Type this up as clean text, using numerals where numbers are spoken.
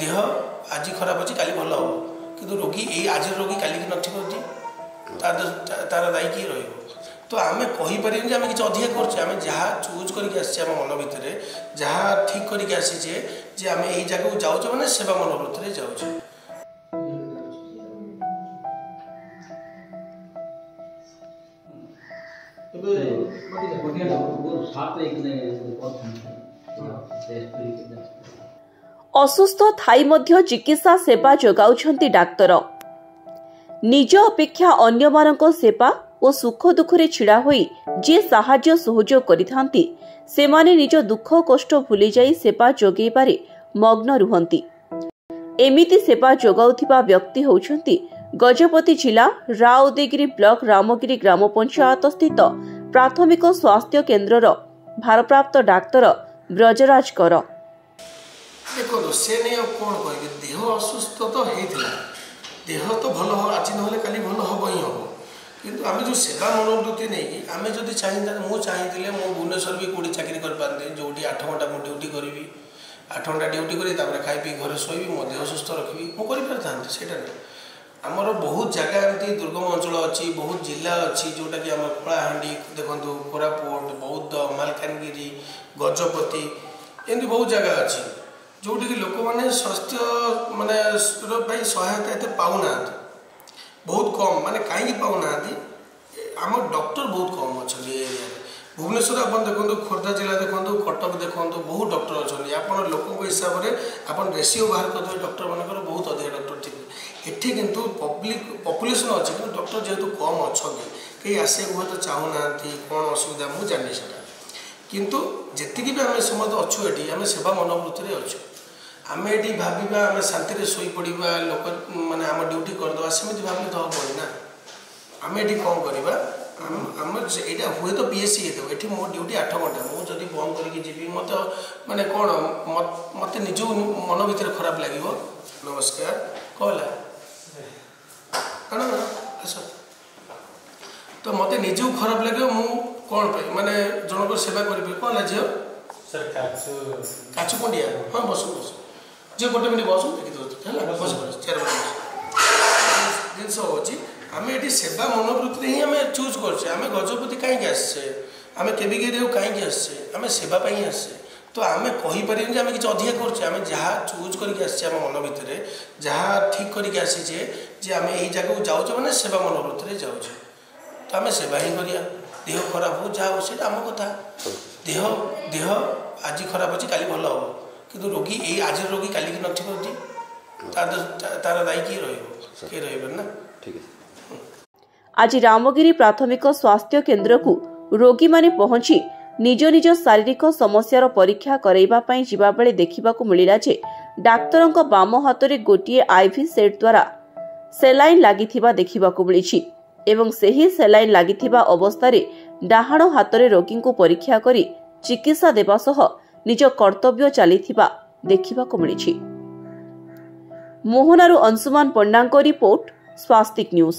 देह आज खराब अच्छी काली भल हम कि रोगी यही आज रोगी काली नथी तार दायी किए रही तो आम कहीपर आम कि अधिक करें जहाँ चूज करके मन भितर जहाँ ठीक करके आसीचे जे आम यही जगह जाऊे मैंने सेवा मनोवृत्ति जाऊे। असुस्थ थाई मध्य चिकित्सा सेवा जोगाउछंती डाक्तर निज अपेक्षा अन्य मानक सेवा और सुख दुखरे छिड़ा होई जे साहाय्य सहयोग करिथांती सेमाने निज दुख कष्ट भूली जाई सेवा जोगेबारे मग्न रुहंती। एमिति सेवा जोगाउथिबा व्यक्ति होउछंती गजपति जिला राउदेगिरी ब्लॉक रामगिरी ग्राम पंचायत स्थित प्राथमिक स्वास्थ्य केन्द्रर भारप्राप्त डाक्तर ब्रजराज कर। देखो से नहीं कौन कह देह असुस्थ तो होता देह तो भल आज ना काली भल हम ही हम किंतु आम जो सेवा मनोवृत्ति नहीं आम जब चाहिए मुझे चाहिए मो भुवनेश्वर भी कौटी चाकरी कर पारती जो 8 घंटा मुझे ड्यूटी करी 8 घंटा ड्यूटी करी खाई पी घर शोबी मो देह सुस्थ रखी मुझे था आमर बहुत जगह एमती दुर्गम अंचल अच्छी बहुत जिला अच्छी जोटा कि आम कलाहांडी देखो कोरापुट बौद्ध मालकानगिरी गजपति एमती बहुत जगह अच्छी जोटी कि लोक मैंने स्वास्थ्य माने सहायता एत पाऊना बहुत कम माने कहीं पाऊना आम डॉक्टर बहुत कम अच्छा भुवनेश्वर आप देखो खोर्धा जिला देखो कटक देखो बहुत डॉक्टर अच्छा आप लोकों हिसाब से आप रेसीओ बाहर करते डॉक्टर मानकर बहुत अधिक डॉक्टर थे एठी किंतु पब्लिक पॉपुलेशन अच्छे कि डॉक्टर जेहेतु कम अच्छा कहीं आसे हुए तो चाहूना कौन असुविधा मुझे जानी से किंतु जी भी आम समस्त अच्छु ये आम सेवा मनोवृत्ति अच्छु आम ये भाविबा आम शांति शोई पड़ा लोक मैंने आम ड्यूटी करदे सेमती भाव तो हम ना आम ये कौन करवा आम यहाँ हुए तो पीएससी ये मो ड्यूटी 8 घंटा मुझे बंद करके जी मत माने कौन मत निज मन भर खराब लगे। नमस्कार कहला कौन आस तो मत निज खराब लगे मु कौन पे माने जनक सेवा करी कौन है झील काचु पंडिया हाँ बस बस जी गोटे मिनट बस देखी है बस चेयर जिनस हो आम ये सेवा मनोवृत्ति ही आम चूज करें गजपति कहीं आसचे आम केविगिरी कहीं आसचे आम सेवाई आसचे तो आम कहीपर आम कि अधिक करें जहाँ चूज करके आम मन भितर जहाँ ठीक करके आसीचे जे आम यही जगह जाऊे मैंने सेवा मनोवृत्ति जाऊे तो आम सेवा ही करिया देह खराब हो जहाँ हो सी आम कथा देह आज खराब अच्छी काली भल हम कि रोगी यही आज रोगी काली नथी तार दायी किए रही ना ठीक है। आज रामगिरी प्राथमिक स्वास्थ्य केन्द्र को रोगी माने पहुंची निज निज शारीरिक समस्यार परीक्षा करैबा पई जिबा बेले देखिबाकू मिलिला जे डाक्तरंक बाम हातरे गोटिए आईवी सेट द्वारा सेलाइन लागिथिबा देखिबाकू मिलिछि एवं सेही सेलाइन लागिथिबा अवस्थारे डाहाण हातरे रोगी को परीक्षा करी चिकित्सा देबा सह निज कर्तव्य चलिथिबा देखिबाकू मिलिछि। मोहनारू अंशुमान पंडांको रिपोर्ट स्वास्तिक न्यूज।